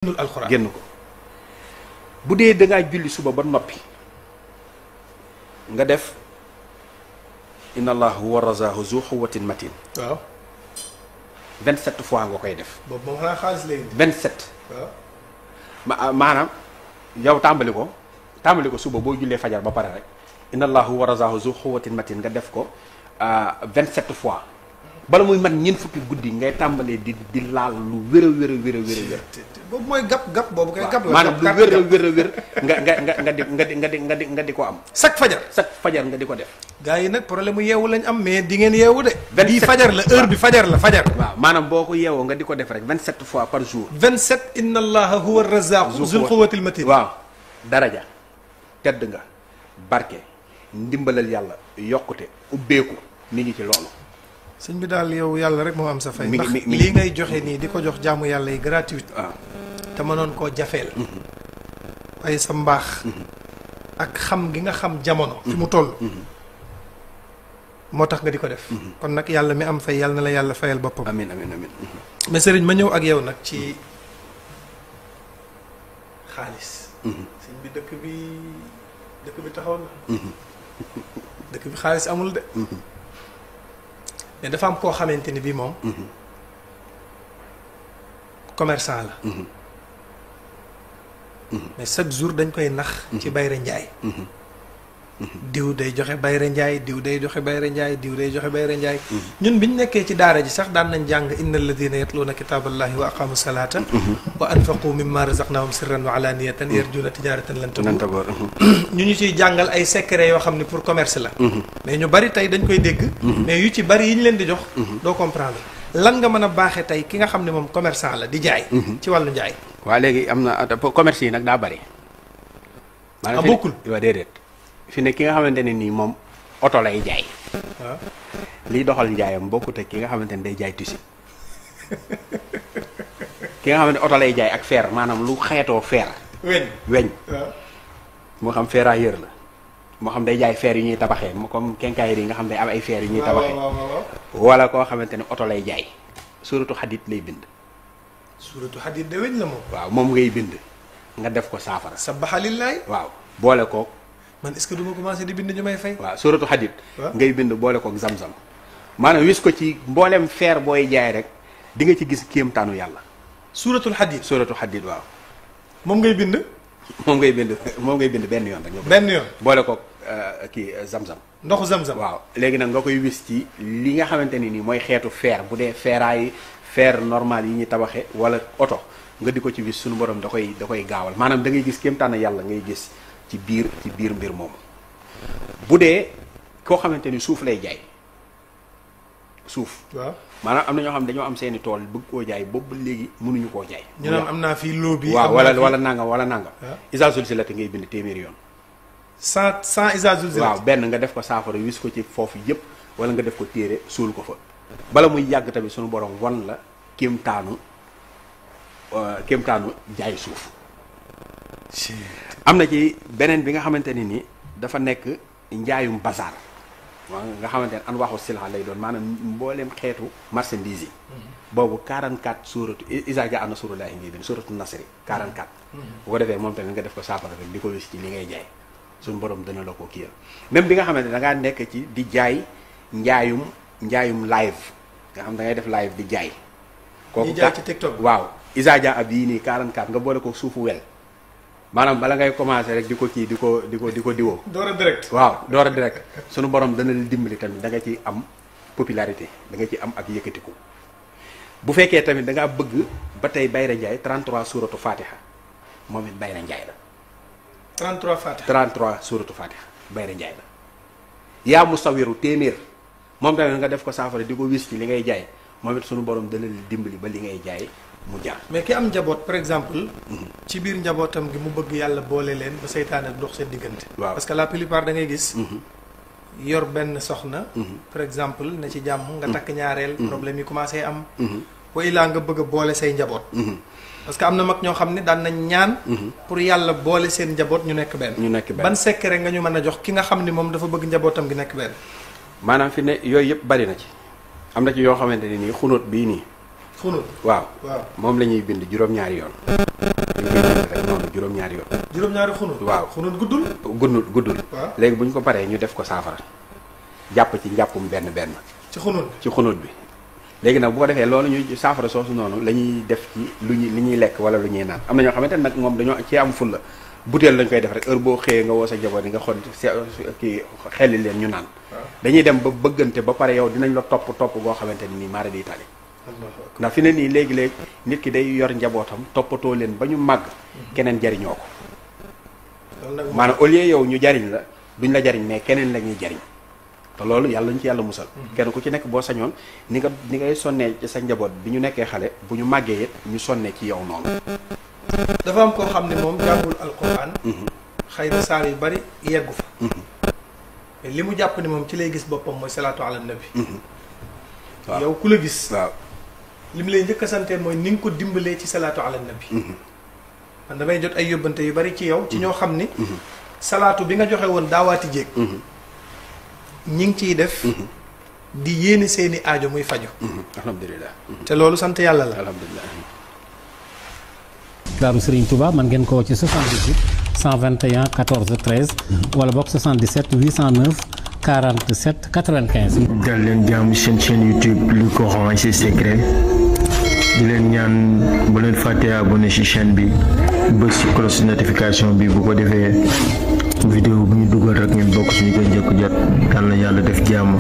génnul alxuraan génn ko bu dee da ngaa julli suba ba noppi nga def inna allah huwa razaqu zu quwwatin matin. waaw 27 fois nga koy def. boobu moom xanaa xaalis lay 27. waaw maanaam yow tàmbali ko suba boo jullee fajar ba pare rek inna allah huwa razaqu zu quwwatin matin nga def ko 27 fois bala muy mat ñeent fukki guddi ngay tàmbalee di laal lu wér a wér a wér a wér a wér. boobu mooy gap boobu kay gap la. maanaam lu wér a wér a wér nga di ko am. chaque fajar nga di ko def. gars yi nag problème mu yeewu lañ am mais di ngeen yeewu de. 27 bii fajar la heure bi fajar la fajar. waaw maanaam boo ko yeewoo nga di ko def rek 27 fois par jour. 27 inna allaha huwa razaqu zul quwwatil matin. waaw daraja tedd nga barke ndimbalal yàlla yokkute ubbeeku mi ngi ci loolu. sëñ bi daal yow yàlla rek moo am sa fay. mi ndax ngi lii ngay joxe nii di ko jox jaamu yàlla yi gratuite. waaw te mënoon koo jafeel. waaye sa mbaax. ak xam gi nga xam jamono. fi mu toll. moo tax nga di ko def. kon nag yàlla mi am fay yàlla na la yàlla fayal boppam. amiin amiin amiin. mais sëriñ ma ñëw ak yow nag ci xaalis. sëñ bi dëkk bi taxaw na. dëkk bi xaalis amul de. mais dafa am koo xamante ni bii moom. commerçant la. mais chaque jour dañ koy nax. ci bayre njaay. diw day joxe bayre njaay diw day joxe bayre njaay diw day joxe bayre njaay. ñun biñ nekkee ci daara ji sax daan nañ jàng inna alladina yatluuna kitaaballahi wa aqamu salata wa anfaqu mimma razaqnahum sirran wa alaniyatan yarjuna tijaratan lan tabur ñu ciy jàngal ay secret yoo xam ne pour commerce la. mais ñu bari tey dañ koy dégg. mais yu ci bari yi ñu leen di jox. doo comprendre lan nga mën a baaxee tey ki nga xam ne moom commerçant la di jaay. ci wàllu njaay. waa léegi am na commerce yi nag daa bari. maanaam bokkul waaw déedéet. fi ne ki nga xamante ne nii moom oto lay jaay. waaw liy doxal njaayam bokkut ak ki nga xamante ne day jaay tusi. ki nga xamante ne oto lay jaay ak fer maanaam lu xeetoo fer. weñ moo xam ferrailleur la. moo xam day jaay fer yu ñuy tabaxee comme quincaillerie yi nga xam day am ay fer yu ñuy tabaxee. wala koo xamante ne oto lay jaay. suratu xadit lay bind. suratu xadit de weñ la moom. waaw moom ngay bind. nga def ko saafara. sabbaha lillahi. waaw boole koog. man est-ce que du ma commencé di bind ñu may fay. waaw suratu xadit ngay bind boole koog zam-zam. maanaam wis ko ci mboolem fer booy jaay rek di nga ci gis kéemtaanu yàlla. suratul xadit. suratu xadit waaw. moom ngay bind. moom ngay bind benn yoon rek. benn yoon boole koog kii zam-zam. ndoxu zam-zam. waaw léegi nag nga koy wis ci li nga xamante ni nii mooy xeetu fer bu dee ferraille fer normal yi ñuy tabaxee wala oto nga di ko ci wis suñu borom da koy gaawal maanaam da ngay gis kéemtaanu yàlla ngay gis. ci biir mbir moomu bu dee koo xamante ni suuf lay jaay suuf. waaw maanaam am na ñoo xam dañoo am seeni tool bëgg koo jaay boobu léegi mënuñu koo jaay. ñu naan am naa fii loo bi. waaw wala nangam wala nangam. isa zulzilati ngay bind téeméeri yoon. sans isa zulzilati. waaw benn nga def ko saafara wis ko ci foofu yëpp wala nga def ko téere suul ko fa. bala muy yàgg tamit suñu borom wan la kéemtaanu jaay suuf. am na ci beneen bi nga xamante ne ni dafa nekk njaayum bazaar waaw nga xamante ne an waxu silha lay doon maanaam mbooleem xeetu marchandise yi. boobu 44 suuratu isa ja ana surulahi ngay bind suuratu nasri 44. bu ko defee moom tamit nga def ko saafara rek di ko wis ci li ngay jaay suñu borom dana la ko kiyal même bi nga xamante ne da ngaa nekk ci di jaay njaayum live nga xam da ngay def live di jaay. kooku jaay ci TikTok waaw isa ja ab yii nii 44 nga boole ko suufu wel. maanaam bala ngay commencé rek di ko diwoo. door a direct. waaw door a direct sunu borom dana la dimbali tamit da nga ci am popularité da nga ci am ak yëkkatiku. bu fekkee tamit da ngaa bëgg ba tey Bayra Ndiaye 33 suuratu Fatiha moom it Bayra Ndiaye la. 33 Fatiha 33 suuratu Fatiha Bayra Ndiaye la. yaa musawiru téeméer moom tamit nga def ko saafara di ko wis ci li ngay jaay moom it sunu borom dana la dimbali ba li ngay jaay. mu jaar mais ki am njaboot par exemple. ci biir njabootam gi mu bëgg yàlla boole leen ba seytaane dox seen diggante. waaw parce que la plupart da ngay gis. yor benn soxna. par exemple na ci jàmm nga takk ñaareel. problème yi commencé am. wa illaa nga bëgg a boole say njaboot. parce que am na mag ñoo xam ne daan nañ ñaan. pour yàlla boole seen njaboot ñu nekk benn. ban secret nga ñu mën a jox ki nga xam ne moom dafa bëgg njabootam gi nekk benn. maanaam fi ne yooyu yëpp bari na ci. am na ci yoo xamante ne nii xunóot bii nii. xunut waaw waaw moom la ñuy bind juróom-ñaari yoon dañ koy bind rek noonu juróom-ñaari yoon juróom-ñaari xunut waaw xunut guddul guddul waaw léegi bu ñu ko paree ñu def ko saafara jàpp ci njàppum benn ci xunut ci xunut bi léegi nag bu ko defee loolu ñuy saafara soosu noonu la ñuy def ci li ñuy lekk wala lu ñuy naan am na ñoo xamante ne nag moom dañoo ci am ful la butéel lañ koy def rek heure boo xëyee nga woo sa njaboot yi nga xon kii xelli leen ñu naan dañuy dem ba bëggante ba pare yow dinañ la topp goo xamante ni nii maara di tali ndax fi ne nii léegi-léegi nit ki day yor njabootam toppatoo leen ba ñu màgg keneen jariñoo ko maanaam au lieu yow ñu jariñ la duñ la jariñ mais keneen la ñuy jariñ te loolu yàlla ñu ci yàlla musal kenn ku ci nekk boo sañoon ni ngay sonnee ci sa njaboot bi ñu nekkee xale bu ñu màggee it ñu sonnee ci yow noonu dafa am koo xam ne moom jàngul alquran xëy na saar yu bari yeggu fa mais li mu jàpp ni moom ci lay gis boppam mooy salaatu ala nabi waaw yow ku la gis waaw li mu lay njëkk a sante mooy ni nga ko dimbalee ci salaatu ala nabi man damay jot ay yóbbante yu bari ci yow ci ñoo xam ni salaatu bi nga joxe woon daawaati jéeg ñi ngi ciy def di yéene seeni aajo muy faju alhamdulilah te loolu sant yàlla la alhamdulilah Daaru Serigne Touba man ngeen ko woo ci 78 121 14 13 wala boog 77 809 47 95. dal leen jàmm seen chaîne YouTube Lu Coran et ses secrets di leen ñaan bu leen fàttee abonné ci chaîne bi bës ci cloche notification bi bu ko defee vidéo bu ñu dugal rek ngeen bokk suñu ko njëkk jot yàlla na yàlla def jàmm.